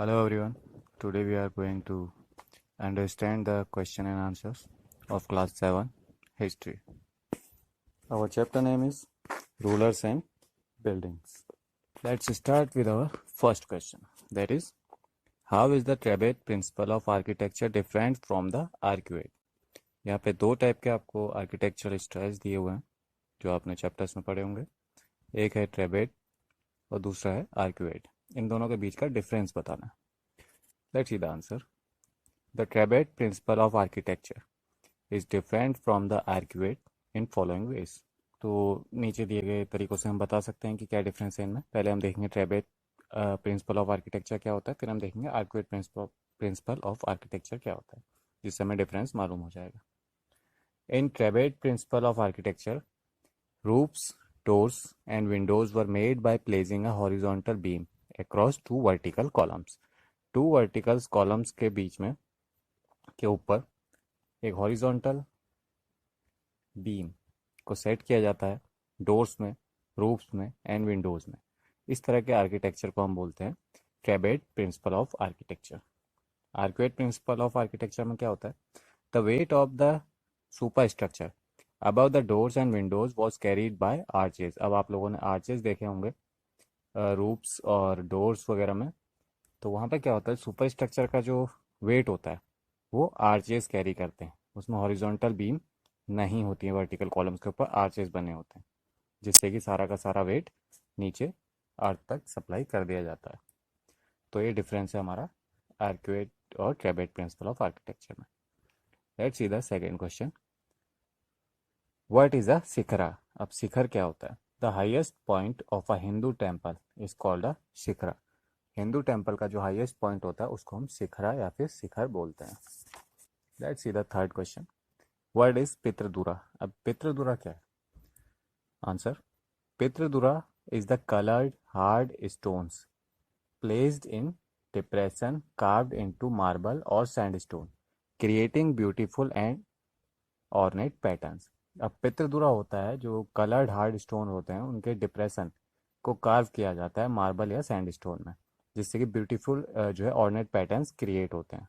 Hello everyone. Today we are going to understand the question and answers of class 7 history. Our chapter name is Rulers and Buildings. Let's start with our first question. That is, how is the Trebet principle of architecture different from the arcuate? यहाँ पे दो type के आपको architectural styles दिए हुए हैं जो आपने चैप्टर्स में पढ़े होंगे. एक है ट्रेबेट और दूसरा है आर्क्यूएट. इन दोनों के बीच का डिफरेंस बताना है. Let's see the answer. The Trebet principle of architecture is different from the arcuate in following ways. तो नीचे दिए गए तरीकों से हम बता सकते हैं कि क्या डिफरेंस है इनमें. पहले हम देखेंगे ट्रेबेट प्रिंसिपल ऑफ आर्किटेक्चर क्या होता है, फिर हम देखेंगे आर्क्यूएट प्रिंसिपल ऑफ आर्किटेक्चर क्या होता है, जिससे हमें डिफरेंस मालूम हो जाएगा. In trabeate principle of architecture, roofs, doors and windows were made by placing a horizontal beam across two vertical columns. Two vertical columns के बीच में के ऊपर एक हॉरिजॉन्टल बीम को सेट किया जाता है डोर्स में, रूफ्स में एंड विंडोज में. इस तरह के आर्किटेक्चर को हम बोलते हैं trabeate principle of architecture. Arcuate principle of architecture में क्या होता है, the weight of the superstructure above the doors and windows was carried by arches. अब आप लोगों ने आर्चेज देखे होंगे रूफ्स और डोर्स वगैरह में, तो वहाँ पे क्या होता है, सुपर स्ट्रक्चर का जो वेट होता है वो आर्चेस कैरी करते हैं. उसमें हॉरिजॉन्टल बीम नहीं होती है, वर्टिकल कॉलम्स के ऊपर आर्चेस बने होते हैं, जिससे कि सारा का सारा वेट नीचे अर्थ तक सप्लाई कर दिया जाता है. तो ये डिफरेंस है हमारा आर्क्यूएट और ट्रेबेट प्रिंसिपल ऑफ आर्किटेक्चर में. Let's see the second question. What is a shikhara? अब शिखर क्या होता है? The highest point of a Hindu temple is called a shikhara. Hindu temple का जो हाईएस्ट पॉइंट होता है उसको हम शिखरा या फिर शिखर बोलते हैं. Let's see the third question. What is pietra dura? अब पितृदुरा क्या है? Answer, pietra dura is the coloured hard stones placed in depression carved into marble और sandstone creating beautiful and ornate patterns. अब पितृदुरा होता है जो कलर्ड हार्ड स्टोन होते हैं उनके डिप्रेशन को कार्व किया जाता है मार्बल या सैंडस्टोन में, जिससे कि ब्यूटीफुल जो है ऑर्नेट पैटर्न्स क्रिएट होते हैं.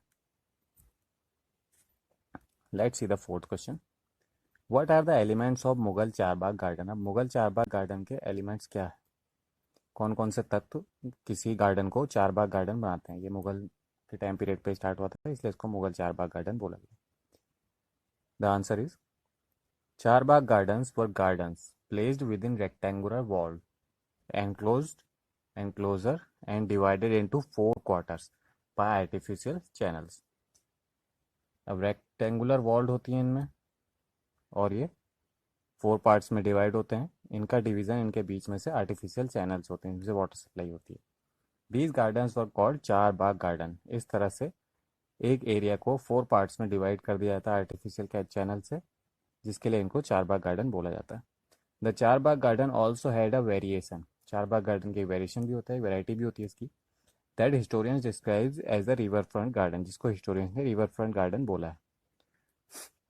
Let's see the fourth question. What are the elements of Mughal Charbagh garden? अब मुगल चारबाग गार्डन के एलिमेंट्स क्या है, कौन कौन से तत्व किसी गार्डन को चारबाग गार्डन बनाते हैं? ये मुगल के टाइम पीरियड पे स्टार्ट हुआ था, इसलिए इसको मुगल चारबाग गार्डन बोला गया. The answer is, Charbagh gardens were gardens placed within rectangular wall, enclosure and divided into 4 quarters by artificial channels. अब रेक्टेंगुलर वॉल्ड होती हैं इनमें और ये 4 पार्ट्स में डिवाइड होते हैं. इनका डिवीज़न इनके बीच में से आर्टिफिशियल चैनल्स होते हैं जिनसे वाटर सप्लाई होती है. दीज गार्डन्स वर कॉल्ड चार बाग गार्डन. इस तरह से एक एरिया को 4 पार्ट्स में डिवाइड कर दिया जाता है आर्टिफिशियल चैनल से, जिसके लिए इनको चारबाग गार्डन बोला जाता है. The Charbagh garden also had a variation. Charbagh garden की वेरिएशन भी होता है, वेराइटी भी होती है इसकी. That historians describes as the river front garden, जिसको हिस्टोरियंस ने रिवर फ्रंट गार्डन बोला है.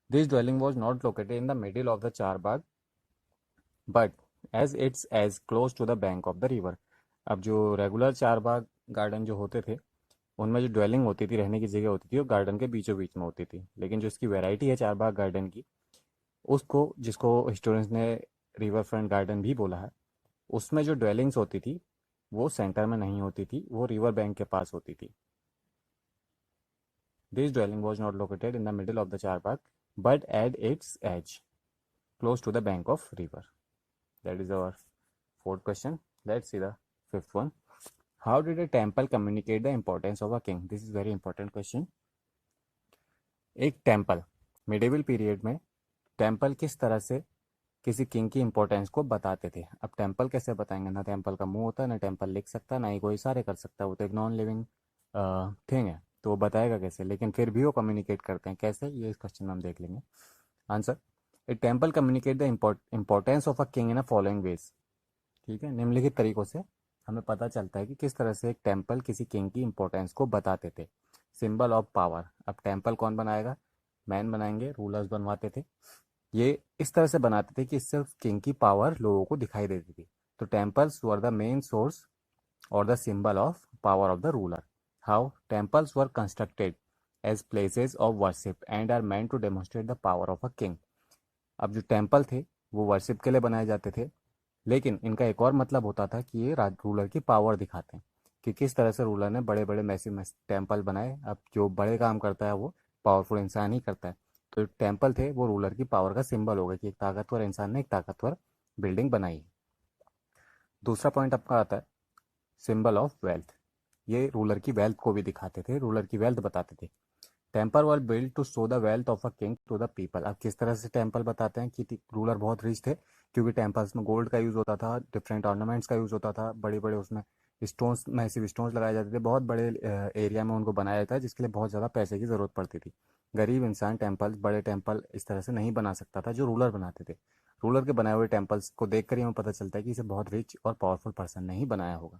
This dwelling was not located in the middle of the Charbagh, but as it's as close to the bank of the river. अब जो regular Charbagh garden जो होते थे उनमें जो ड्वेलिंग होती थी, रहने की जगह होती थी, वो गार्डन के बीचों बीच में होती थी. लेकिन जो इसकी वैरायटी है चारबाग गार्डन की, उसको जिसको हिस्टोरियंस ने रिवर फ्रंट गार्डन भी बोला है, उसमें जो ड्वेलिंग्स होती थी वो सेंटर में नहीं होती थी, वो रिवर बैंक के पास होती थी. This dwelling was not located in the middle of the Charbagh, but at its edge, close to the bank of river. That is our fourth question. Let's see the fifth one. How did a temple communicate the importance of a king? This is very important question. एक temple, medieval period में temple किस तरह से किसी king की importance को बताते थे. अब टेम्पल कैसे बताएंगे, ना टेम्पल का मुंह होता है, ना टेम्पल लिख सकता है, ना ही कोई इशारे कर सकता है, वो तो एक नॉन लिविंग थिंग है, तो वो बताएगा कैसे. लेकिन फिर भी वो कम्युनिकेट करते हैं कैसे, ये इस क्वेश्चन में हम देख लेंगे. Answer, A temple communicate the importance of a king in a following veg. ठीक है, निम्नलिखित तरीकों से हमें पता चलता है कि किस तरह से एक टेम्पल किसी किंग की इंपॉर्टेंस को बताते थे. Symbol of power. अब टेम्पल कौन बनाएगा, मैन बनाएंगे, रूलर्स बनवाते थे. ये इस तरह से बनाते थे कि इससे किंग की पावर लोगों को दिखाई देती थी. तो temples were the main source और the symbol of power of the ruler. How temples were constructed as places of worship and are meant to demonstrate the power of a king. अब जो temple थे वो worship के लिए बनाए जाते थे, लेकिन इनका एक और मतलब होता था कि ये रूलर की पावर दिखाते हैं कि किस तरह से रूलर ने बड़े बड़े मैसिव टेम्पल बनाए। अब जो बड़े काम करता है वो पावरफुल इंसान ही करता है, तो टेम्पल थे वो रूलर की पावर का सिंबल हो गया कि एक ताकतवर इंसान ने एक ताकतवर बिल्डिंग बनाई। दूसरा पॉइंट आपका आता है सिंबल ऑफ वेल्थ। ये रूलर की वेल्थ को भी दिखाते थे, रूलर की वेल्थ बताते थे। Temple were build to show the wealth of a king to the people. अब किस तरह से टेम्पल बताते हैं कि रूलर बहुत रिच थे, क्योंकि टेम्पल्स में गोल्ड का यूज़ होता था, डिफरेंट ऑर्नामेंट्स का यूज़ होता था, बड़े बड़े उसमें स्टोन्स, मैसिव स्टोन्स लगाए जाते थे, बहुत बड़े एरिया में उनको बनाया जाता है, जिसके लिए बहुत ज़्यादा पैसे की ज़रूरत पड़ती थी। गरीब इंसान टेम्पल, बड़े टेम्पल इस तरह से नहीं बना सकता था जो रूलर बनाते थे। रूलर के बनाए हुए टेम्पल्स को देख कर ही हमें पता चलता है कि इसे बहुत रिच और पावरफुल पर्सन ने ही बनाया होगा।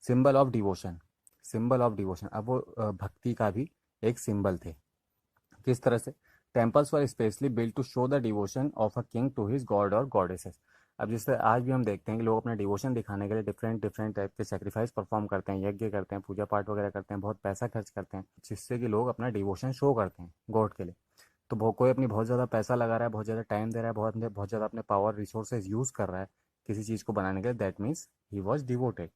Symbol of devotion. Symbol of devotion, अब वो भक्ति का भी एक सिंबल थे। किस तरह से? Temples were specially build to show the devotion of a king to his god और गॉडेसेस। अब जिस तरह आज भी हम देखते हैं कि लोग अपना डिवोशन दिखाने के लिए डिफरेंट डिफरेंट टाइप के सेक्रीफाइस परफॉर्म करते हैं, यज्ञ करते हैं, पूजा पाठ वगैरह करते हैं, बहुत पैसा खर्च करते हैं, जिससे कि लोग अपना डिवोशन शो करते हैं गॉड के लिए। तो कोई अपनी बहुत ज़्यादा पैसा लगा रहा है, बहुत ज़्यादा टाइम दे रहा है, बहुत ज़्यादा अपने पावर रिसोर्सेज यूज़ कर रहा है किसी चीज़ को बनाने के लिए, that means he was devoted.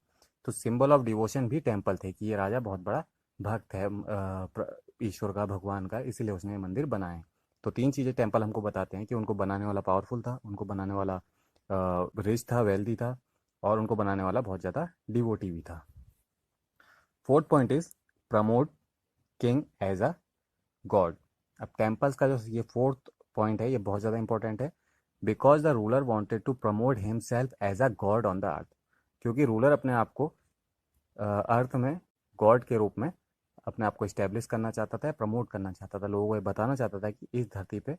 तो सिंबल ऑफ डिवोशन भी टेम्पल थे कि ये राजा बहुत बड़ा भक्त है ईश्वर का, भगवान का, इसीलिए उसने ये मंदिर बनाए। तो तीन चीज़ें टेम्पल हमको बताते हैं कि उनको बनाने वाला पावरफुल था, उनको बनाने वाला रिच था, वेल्दी था, और उनको बनाने वाला बहुत ज़्यादा डिवोटी भी था। Fourth point is promote king as a god. अब टेम्पल्स का जो ये फोर्थ पॉइंट है ये बहुत ज़्यादा इंपॉर्टेंट है, because the ruler wanted to promote himself as a god on the earth. क्योंकि रूलर अपने आप को अर्थ में गॉड के रूप में अपने आप को इस्टेब्लिश करना चाहता था, प्रमोट करना चाहता था, लोगों को ये बताना चाहता था कि इस धरती पे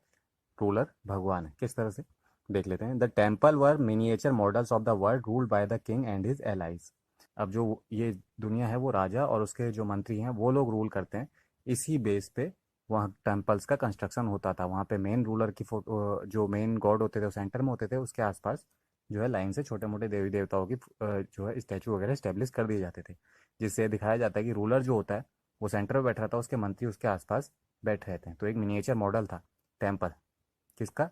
रूलर भगवान है। किस तरह से देख लेते हैं। The temple were miniature models of the world ruled by the king and his allies. अब जो ये दुनिया है वो राजा और उसके जो मंत्री हैं वो लोग रूल करते हैं, इसी बेस पे वहाँ टेम्पल्स का कंस्ट्रक्शन होता था। वहाँ पे मेन रूलर की फोटो, जो मेन गॉड होते थे वो सेंटर में होते थे, उसके आसपास जो है लाइन से छोटे मोटे देवी देवताओं की जो है स्टैचू वगैरह स्टेब्लिश कर दिए जाते थे, जिससे दिखाया जाता है कि रूलर जो होता है वो सेंटर में बैठ रहा था, उसके मंत्री उसके आसपास बैठ रहते हैं। तो एक मिनिएचर मॉडल था टेम्पल, किसका?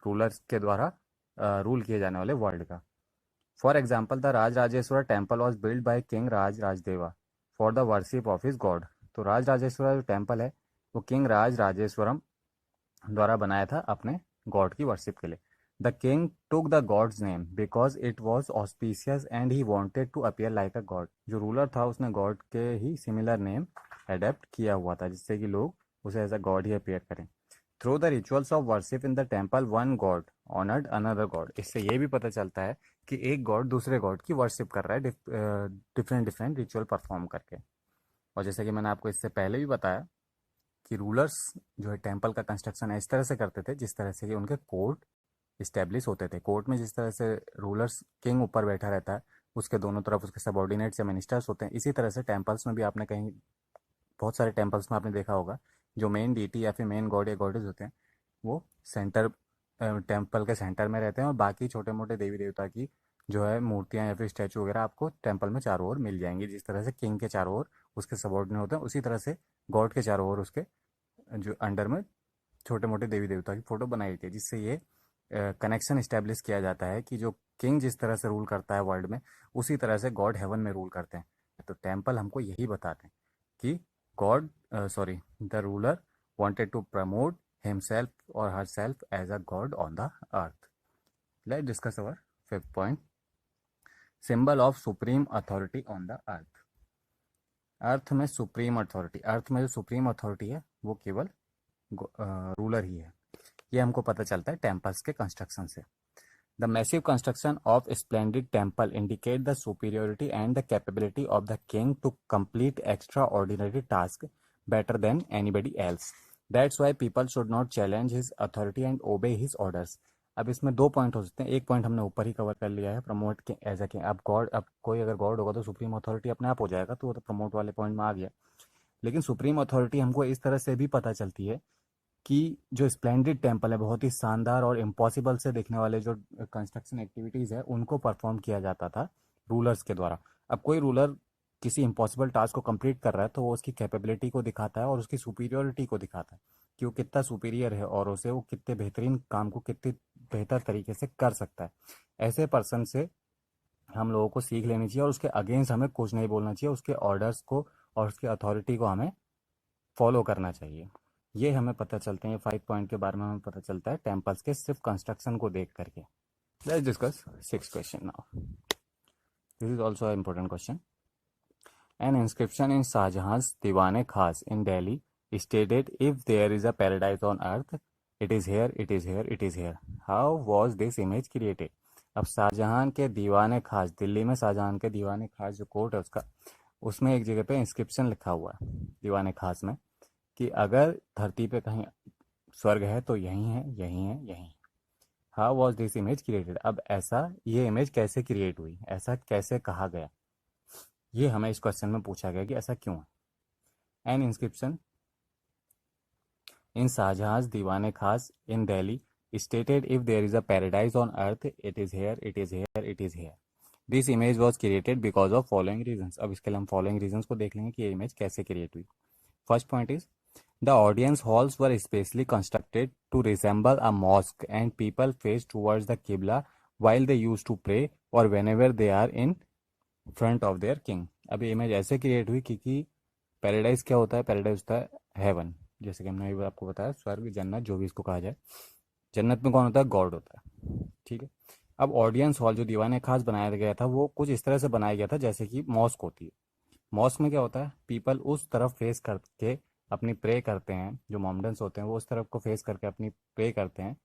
रूलर्स के द्वारा रूल किए जाने वाले वर्ल्ड का। For example the Raja Rajeshwara temple was build by king Raja Rajadeva for the worship of his god. तो राज राजेश्वर जो टेम्पल है वो किंग राज राजेश्वरम द्वारा बनाया था अपने गॉड की वर्शिप के लिए। The king took the god's name because it was auspicious and he wanted to appear like a god. जो रूलर था उसने गॉड के ही सिमिलर नेम एडेप्ट किया हुआ था, जिससे कि लोग उसे as a god he appear करें। Through the rituals of worship in the temple one god honoured another god. इससे ये भी पता चलता है कि एक गॉड दूसरे गॉड की वर्शिप कर रहा है डिफरेंट डिफरेंट रिचुअल परफॉर्म करके। और जैसे कि मैंने आपको इससे पहले भी बताया कि रूलर्स जो है टेम्पल का कंस्ट्रक्शन इस तरह से करते थे जिस तरह से कि उनके कोर्ट इस्टेब्लिश होते थे। कोर्ट में जिस तरह से रूलर्स किंग ऊपर बैठा रहता है, उसके दोनों तरफ उसके सबॉर्डिनेट्स या मिनिस्टर्स होते हैं, इसी तरह से टेम्पल्स में भी आपने कहीं बहुत सारे टेम्पल्स में आपने देखा होगा जो मेन डीटी या फिर मेन गॉड या गॉडेज होते हैं वो सेंटर टेम्पल के सेंटर में रहते हैं, और बाकी छोटे मोटे देवी देवता की जो है मूर्तियाँ या फिर स्टैचू वगैरह आपको टेम्पल में चारों ओर मिल जाएंगी। जिस तरह से किंग के चारों ओर उसके सबॉर्डिनेट होते हैं, उसी तरह से गॉड के चारों ओर उसके जो अंडर में छोटे मोटे देवी देवता की फोटो बनाई जाती है, जिससे ये कनेक्शन इस्टेब्लिश किया जाता है कि जो किंग जिस तरह से रूल करता है वर्ल्ड में, उसी तरह से गॉड हेवन में रूल करते हैं। तो टेम्पल हमको यही बताते हैं कि God sorry the ruler wanted to promote himself or herself as a god on the earth. Let's discuss our fifth point. Symbol of supreme authority on the earth. अर्थ में सुप्रीम अथॉरिटी, अर्थ में जो supreme authority है वो केवल ruler ही है। ये हमको पता चलता है टेम्पल्स के कंस्ट्रक्शन से। The massive construction of splendid temple indicate the superiority and the capability of the king to complete extraordinary tasks better than anybody else. That's why people should not challenge his authority and obey his orders. अब इसमें दो point हो सकते हैं। एक point हमने ऊपर ही cover कर लिया है, प्रमोट के एज ए किंग। अब गॉड, अब कोई अगर गॉड होगा तो सुप्रीम अथॉरिटी अपने आप हो जाएगा, तो वो तो प्रमोट वाले पॉइंट में आ गया। लेकिन सुप्रीम अथॉरिटी हमको इस तरह से भी पता चलती है कि जो स्प्लेंडेड टेम्पल है, बहुत ही शानदार और इम्पॉसिबल से दिखने वाले जो कंस्ट्रक्शन एक्टिविटीज़ है उनको परफॉर्म किया जाता था रूलर्स के द्वारा। अब कोई रूलर किसी इम्पॉसिबल टास्क को कंप्लीट कर रहा है तो वो उसकी कैपेबिलिटी को दिखाता है और उसकी सुपीरियोरिटी को दिखाता है कि वो कितना सुपीरियर है और उसे वो कितने बेहतरीन काम को कितने बेहतर तरीके से कर सकता है। ऐसे पर्सन से हम लोगों को सीख लेनी चाहिए और उसके अगेंस्ट हमें कुछ नहीं बोलना चाहिए, उसके ऑर्डर्स को और उसकी अथॉरिटी को हमें फॉलो करना चाहिए। ये हमें पता चलते हैं, 5 पॉइंट के बारे में हमें पता चलता है टेम्पल्स के सिर्फ कंस्ट्रक्शन को देख करके। Let's discuss 6 question now. This is also important question. An inscription in Shahjahan's Diwan-e-Khas in Delhi stated, "If there is a paradise on earth, it is here, it is here, it is here." How was this image created? अब शाहजहां के दीवाने खास, दिल्ली में शाहजहां के दीवाने खास जो court है उसका, उसमें एक जगह पे इंस्क्रिप्शन लिखा हुआ है दीवाने खास में कि अगर धरती पे कहीं स्वर्ग है तो यहीं है, यहीं है, यहीं। How was this image created? अब ऐसा ये इमेज कैसे क्रिएट हुई, ऐसा कैसे कहा गया, ये हमें इस क्वेश्चन में पूछा गया कि ऐसा क्यों है। एन इंस्क्रिप्शन इन शाहजहां दीवाने खास इन Delhi stated, "If there is a paradise on earth, it is here, it is here, it is here." This image was created because of following reasons. अब इसके लिए हम following reasons को देख लेंगे कि ये इमेज कैसे क्रिएट हुई। First point is the audience halls were specially constructed to resemble a mosque and people faced towards the Qibla while they used to pray or whenever they are in front of their king. अब ये image ऐसे create हुई क्योंकि paradise क्या होता है? Paradise होता है हेवन, जैसे कि हमने अभी आपको बताया, स्वर्ग, जन्नत, जो भी इसको कहा जाए। जन्नत में कौन होता है? गॉड होता है, ठीक है। अब ऑडियंस हॉल जो दीवाने खास बनाया गया था वो कुछ इस तरह से बनाया गया था जैसे कि मॉस्क होती है। मॉस्क में क्या होता है? पीपल उस तरफ फेस करके अपनी प्रे करते हैं, जो मोमडन्स होते हैं वो उस तरफ को फेस करके अपनी प्रे करते हैं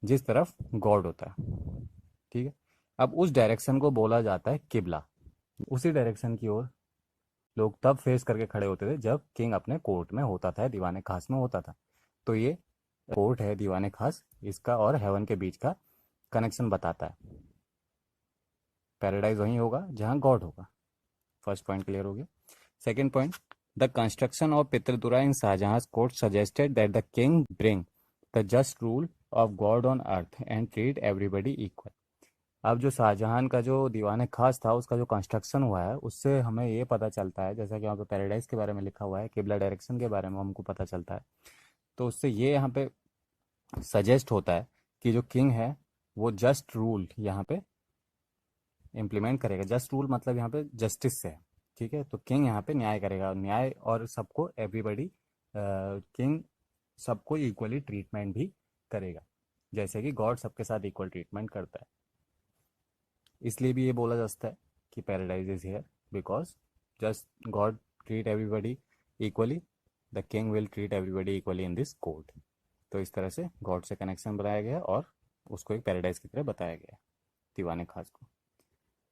जिस तरफ गॉड होता है, ठीक है। अब उस डायरेक्शन को बोला जाता है किबला। उसी डायरेक्शन की ओर लोग तब फेस करके खड़े होते थे जब किंग अपने कोर्ट में होता था, दीवाने खास में होता था। तो ये कोर्ट है दीवाने खास, इसका और हेवन के बीच का कनेक्शन बताता है। पैराडाइज वहीं होगा जहां गॉड होगा। फर्स्ट पॉइंट क्लियर हो गया। Second point, the construction of pietra dura in Shahjahan court suggested that the king bring the just rule of god on earth and treat everybody equal. अब जो शाहजहां का जो दीवाने खास था उसका जो कंस्ट्रक्शन हुआ है उससे हमें ये पता चलता है, जैसा कि यहाँ पे पैराडाइज के बारे में लिखा हुआ है, किबला डायरेक्शन के बारे में हमको पता चलता है। तो उससे ये यहाँ पे सजेस्ट होता है कि जो किंग है वो जस्ट रूल यहाँ पे इम्प्लीमेंट करेगा। जस्ट रूल मतलब यहाँ पे जस्टिस से है, ठीक है। तो किंग यहाँ पे न्याय करेगा, न्याय, और सबको एवरीबडी, किंग सबको इक्वली ट्रीटमेंट भी करेगा, जैसे कि गॉड सबके साथ इक्वल ट्रीटमेंट करता है। इसलिए भी ये बोला जाता है कि paradise is here because just God treat everybody equally, the king will treat everybody equally in this court. तो इस तरह से गॉड से कनेक्शन बनाया गया और उसको एक पैराडाइज की तरह बताया गया दीवाने खास को।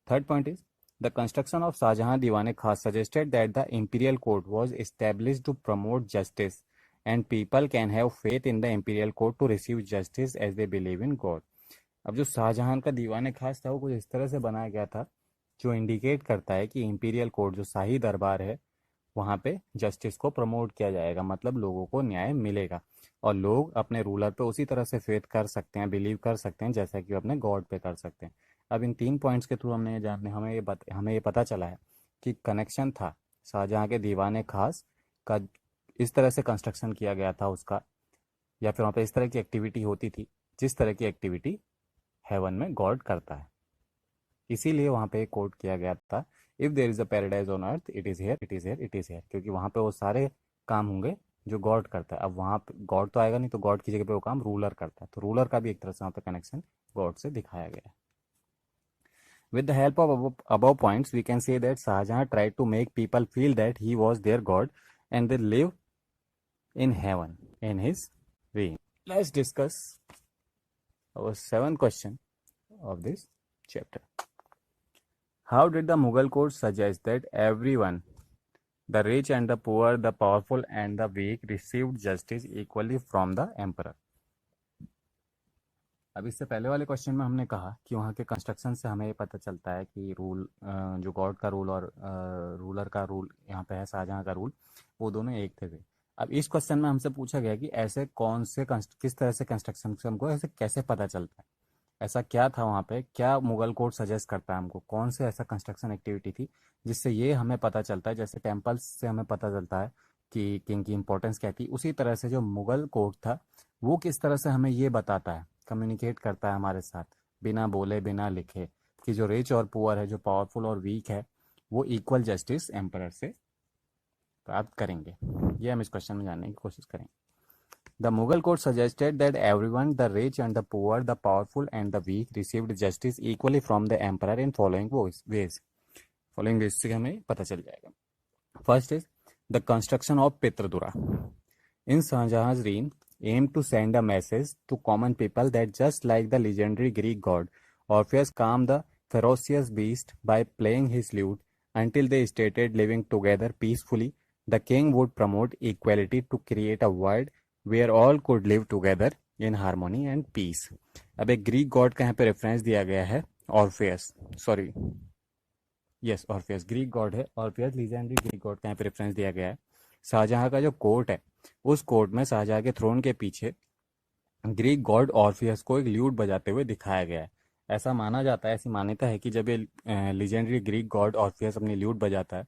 Third point is the construction of Shahjahan Diwane Khas suggested that the imperial court was establish to promote justice and people can have faith in the imperial court to receive justice as they believe in god. अब जो शाहजहां का दीवाने खास था वो कुछ इस तरह से बनाया गया था जो इंडिकेट करता है कि इंपीरियल कोर्ट जो शाही दरबार है वहाँ पे जस्टिस को प्रमोट किया जाएगा, मतलब लोगों को न्याय मिलेगा और लोग अपने रूलर पे उसी तरह से फेथ कर सकते हैं, बिलीव कर सकते हैं जैसा कि वो अपने गॉड पे कर सकते हैं। अब इन 3 पॉइंट्स के थ्रू हमने ये जानने हमें ये पता चला है कि कनेक्शन था शाहजहां के दीवाने खास का, इस तरह से कंस्ट्रक्शन किया गया था उसका, या फिर वहाँ पे इस तरह की एक्टिविटी होती थी जिस तरह की एक्टिविटी हेवन में गॉड करता है। इसीलिए वहाँ पे कोट किया गया था, if there is a paradise on earth, it is here, it is here, it is here, क्योंकि वहाँ पे वो सारे काम होंगे जो गॉड करता है। अब वहाँ पे गॉड तो आएगा नहीं, तो गॉड की जगह पे वो काम रूलर करता है, तो रूलर का भी एक तरह से वहाँ पे कनेक्शन गॉड से दिखाया गया है। With the help of above points, we can say that Shahjahan tried to make people feel that he was their God and they live in heaven in his reign. Let's discuss our 7th question of this chapter. How did the Mughal court suggest that everyone, the rich and the poor, the powerful and the weak, received justice equally from the emperor? अब इससे पहले वाले question में हमने कहा कि वहाँ के कंस्ट्रक्शन से हमें ये पता चलता है कि रूल, जो गॉड का रूल और रूलर का रूल यहाँ पे है, शाहजहाँ का रूल, वो दोनों एक थे। अब इस क्वेश्चन में हमसे पूछा गया कि ऐसे कौन से किस तरह से कंस्ट्रक्शन से हमको ऐसे कैसे पता चलता है। ऐसा क्या था वहाँ पे, क्या मुगल कोड सजेस्ट करता है हमको, कौन से ऐसा कंस्ट्रक्शन एक्टिविटी थी जिससे ये हमें पता चलता है। जैसे टेम्पल्स से हमें पता चलता है कि किंग की इंपॉर्टेंस क्या थी, उसी तरह से जो मुगल कोड था वो किस तरह से हमें ये बताता है, कम्युनिकेट करता है हमारे साथ बिना बोले बिना लिखे, कि जो रिच और पुअर है, जो पावरफुल और वीक है, वो इक्वल जस्टिस एम्परर से प्राप्त करेंगे। ये हम इस क्वेश्चन में जानने की कोशिश करेंगे। The Mughal court suggested that everyone, the rich and the poor, the powerful and the weak, received justice equally from the emperor in following ways. Following ways से हमें पता चल जाएगा। First is the construction of Pitradura. In Shahjahan's reign, aimed to send a message to common people that just like the legendary Greek god, Orpheus calmed the ferocious beast by playing his lute until they started living together peacefully. The king would promote equality to create a world where all could live together in harmony and peace. अब एक Greek God का यहाँ पे reference दिया गया है, ऑर्फेयस, sorry yes ऑर्फेयस Greek God है, ऑर्फेयस legendary Greek God का यहाँ पे रेफरेंस दिया गया है। शाहजहाँ का जो कोर्ट है, उस कोर्ट में शाहजहाँ के थ्रोन के पीछे ग्रीक गॉड ऑर्फियस को एक ल्यूट बजाते हुए दिखाया गया है। ऐसा माना जाता है, ऐसी मान्यता है कि जब ये लीजेंडरी ग्रीक गॉड ऑर्फियस अपनी ल्यूट बजाता है,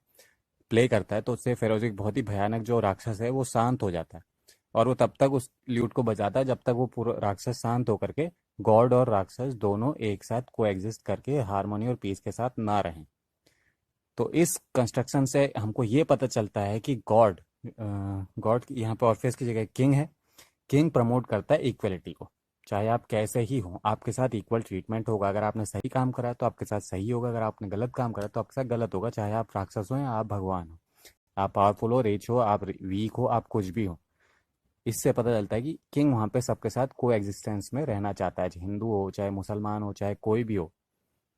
प्ले करता है, तो उससे फेरोजिक बहुत ही भयानक जो राक्षस है वो शांत हो जाता है, और वो तब तक उस ल्यूट को बजाता है जब तक वो पूरा राक्षस शांत होकर के गॉड और राक्षस दोनों एक साथ कोएग्जिस्ट करके हार्मोनी और पीस के साथ ना रहें। तो इस कंस्ट्रक्शन से हमको ये पता चलता है कि गॉड गॉड यहाँ पे ऑर्फियस की जगह किंग है। किंग प्रमोट करता है इक्वलिटी को, चाहे आप कैसे ही हो आपके साथ इक्वल ट्रीटमेंट होगा। अगर आपने सही काम करा तो आपके साथ सही होगा, अगर आपने गलत काम करा तो आपके साथ गलत होगा, चाहे आप राक्षस हो या आप भगवान हो, आप पावरफुल हो, रिच हो, आप वीक हो, आप कुछ भी हो। इससे पता चलता है कि किंग वहाँ पे सबके साथ को एग्जिस्टेंस में रहना चाहता है, चाहे हिंदू हो, चाहे मुसलमान हो, चाहे कोई भी हो,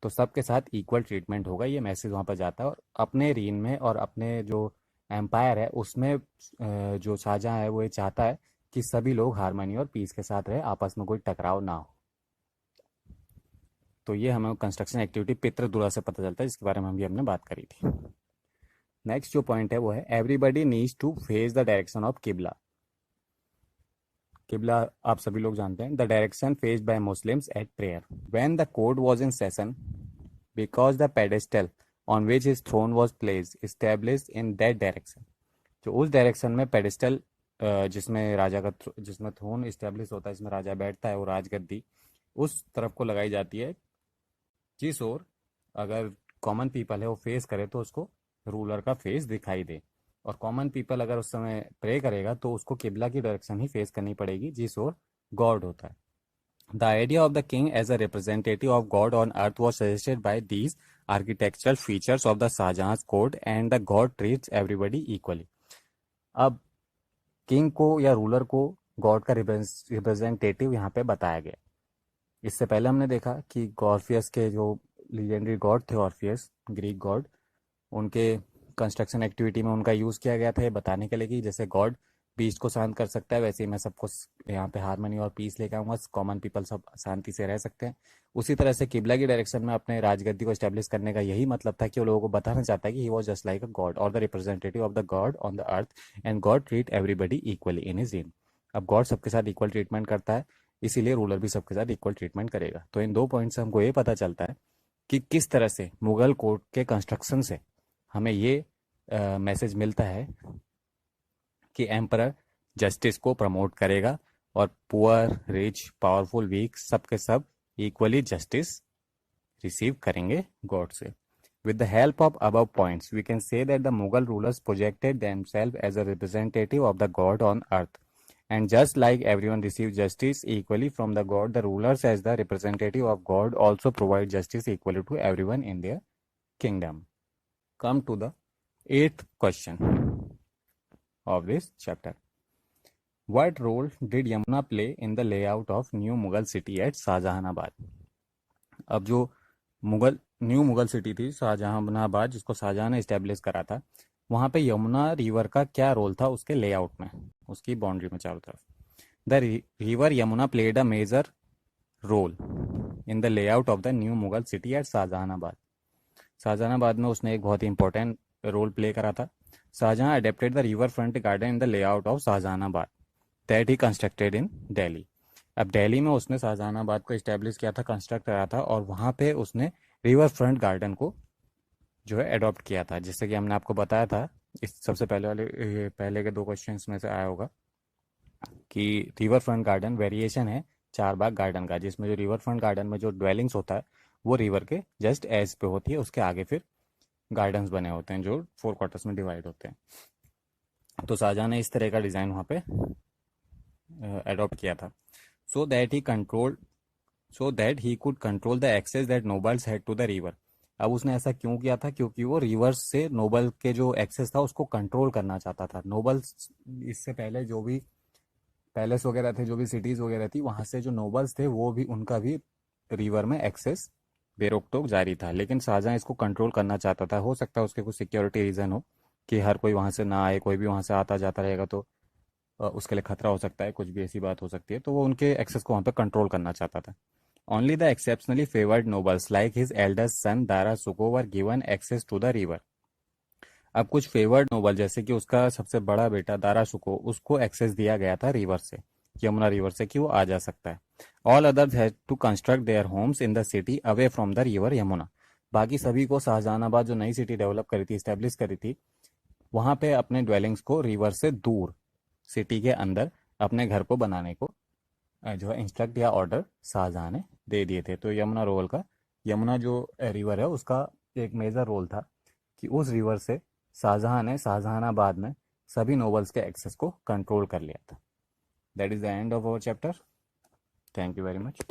तो सबके साथ इक्वल ट्रीटमेंट होगा। ये मैसेज वहाँ पर जाता है, और अपने रीन में और अपने जो एम्पायर है उसमें जो शाहजहाँ है वो ये चाहता है कि सभी लोग हारमोनी और पीस के साथ रहे, आपस में कोई टकराव ना हो। तो ये हमें कंस्ट्रक्शन एक्टिविटी पितृदुरा से पता चलता है, जिसके बारे में हम भी हमने बात करी थी। नेक्स्ट जो पॉइंट है वो है everybody needs to face the direction of qibla. किबला आप सभी लोग जानते हैं, the direction faced by Muslims at prayer when the court was in session because the pedestal on which his throne was placed established in that direction. जो उस direction में pedestal जिसमें राजा का जिसमें थ्रोन इस्टेब्लिश होता है, जिसमें राजा बैठता है, वो राजगद्दी उस तरफ को लगाई जाती है, जिस ओर अगर कॉमन पीपल है वो फेस करे तो उसको रूलर का फेस दिखाई दे, और कॉमन पीपल अगर उस समय प्रे करेगा तो उसको किबला की डायरेक्शन ही फेस करनी पड़ेगी जिस ओर गॉड होता है। The idea of the king as a representative of god on earth was suggested by these architectural features of the Shahjahan court and the god treats everybody equally. अब किंग को या ruler को God का representative यहाँ पे बताया गया। इससे पहले हमने देखा कि ऑर्फियस के जो लीजेंडरी गॉड थे, ऑर्फियस ग्रीक गॉड, उनके कंस्ट्रक्शन एक्टिविटी में उनका यूज़ किया गया था ये बताने के लिए कि जैसे गॉड बीस्ट को शांत कर सकता है, वैसे ही मैं सबको यहाँ पे हारमोनी और पीस लेकर आऊँगा, कॉमन पीपल सब शांति से रह सकते हैं। उसी तरह से किबला की डायरेक्शन में अपने राजगद्दी को एस्टेब्लिश करने का यही मतलब था कि वो लोगों को बताना चाहता है कि he was just like a god और the representative of the god on the earth and god treat everybody equally in his reign. अब गॉड सबके साथ इक्वल ट्रीटमेंट करता है, इसीलिए रूलर भी सबके साथ इक्वल ट्रीटमेंट करेगा। तो इन दो पॉइंट से हमको ये पता चलता है कि किस तरह से मुगल कोर्ट के कंस्ट्रक्शन से हमें ये मैसेज मिलता है कि एम्परर जस्टिस को प्रमोट करेगा और पुअर, रिच, पावरफुल, वीक सबके सब इक्वली जस्टिस रिसीव करेंगे गॉड से। With the help of above points, we can say that the Mughal rulers projected themselves as a representative of the god on earth. And just like everyone receives justice equally from the god, the rulers as the representative of God also provide justice equally to everyone in their kingdom. Come to the 8th question of this chapter. What role did Yamuna play in the layout of new Mughal city at Shahjahanabad? अब जो new Mughal city थी शाहजहानाबाद, जिसको शाहजहां ने establish करा था, वहाँ पे Yamuna river का क्या रोल था उसके लेआउट में, उसकी बाउंड्री में चारों तरफ। The river Yamuna played a major role in the layout of the new Mughal city at Shahjahanabad. Shahjahanabad में उसने एक बहुत ही इंपॉर्टेंट रोल प्ले करा था। Shahjahan adapted the river front garden in the layout of Shahjahanabad that he constructed in Delhi. अब दिल्ली में उसने शाहजहानाबाद को इस्टेब्लिश किया था, कंस्ट्रक्ट करा था, और वहाँ पे उसने रिवर फ्रंट गार्डन को जो है अडॉप्ट किया था, जिससे कि हमने आपको बताया था इस सबसे पहले वाले पहले के 2 क्वेश्चंस में से आया होगा कि रिवर फ्रंट गार्डन वेरिएशन है चार बाग गार्डन का, जिसमें जो रिवर फ्रंट गार्डन में जो ड्वेलिंग्स होता है वो रिवर के जस्ट एज पे होती है, उसके आगे फिर गार्डन्स बने होते हैं जो 4 क्वार्टर्स में डिवाइड होते हैं। तो शाहजहां ने इस तरह का डिज़ाइन वहाँ पे अडॉप्ट किया था, so that he control so that he could control the access that nobles had to the river. अब उसने ऐसा क्यों किया था? क्योंकि वो रिवर से नोबल के जो एक्सेस था उसको कंट्रोल करना चाहता था। नोबल्स इससे पहले जो भी पैलेस वगैरह थे, जो भी सिटीज़ वगैरह थी, वहाँ से जो नोबल्स थे वो भी, उनका भी रिवर में एक्सेस बेरोक टोक जारी था, लेकिन शाहजहां इसको कंट्रोल करना चाहता था। हो सकता है उसके कुछ सिक्योरिटी रीज़न हो कि हर कोई वहाँ से ना आए, कोई भी वहाँ से आता जाता रहेगा तो उसके लिए खतरा हो सकता है, कुछ भी ऐसी बात हो सकती है, तो वो उनके एक्सेस को वहाँ पे कंट्रोल करना चाहता था। Only the exceptionally favoured nobles like his eldest son Dara Shikoh were given access to the river. अब कुछ फेवर्ड नोबल जैसे कि उसका सबसे बड़ा बेटा दारा सुको, उसको एक्सेस दिया गया था रिवर से, यमुना रिवर से, कि वो आ जा सकता है। All others had to construct their homes in the city away from the river Yamuna. बाकी सभी को शाहजहानाबाद जो नई सिटी डेवलप करी थी, स्टैब्लिश करी थी, वहाँ पे अपने ड्वेलिंग्स को रिवर से दूर, सिटी के अंदर अपने घर को बनाने को जो है इंस्ट्रक्ट या ऑर्डर शाहजहां ने दे दिए थे। तो यमुना जो रिवर है उसका एक मेजर रोल था कि उस रिवर से शाहजहां ने शाहजहानाबाद में सभी नोबल्स के एक्सेस को कंट्रोल कर लिया था। That is the end of our chapter. Thank you very much.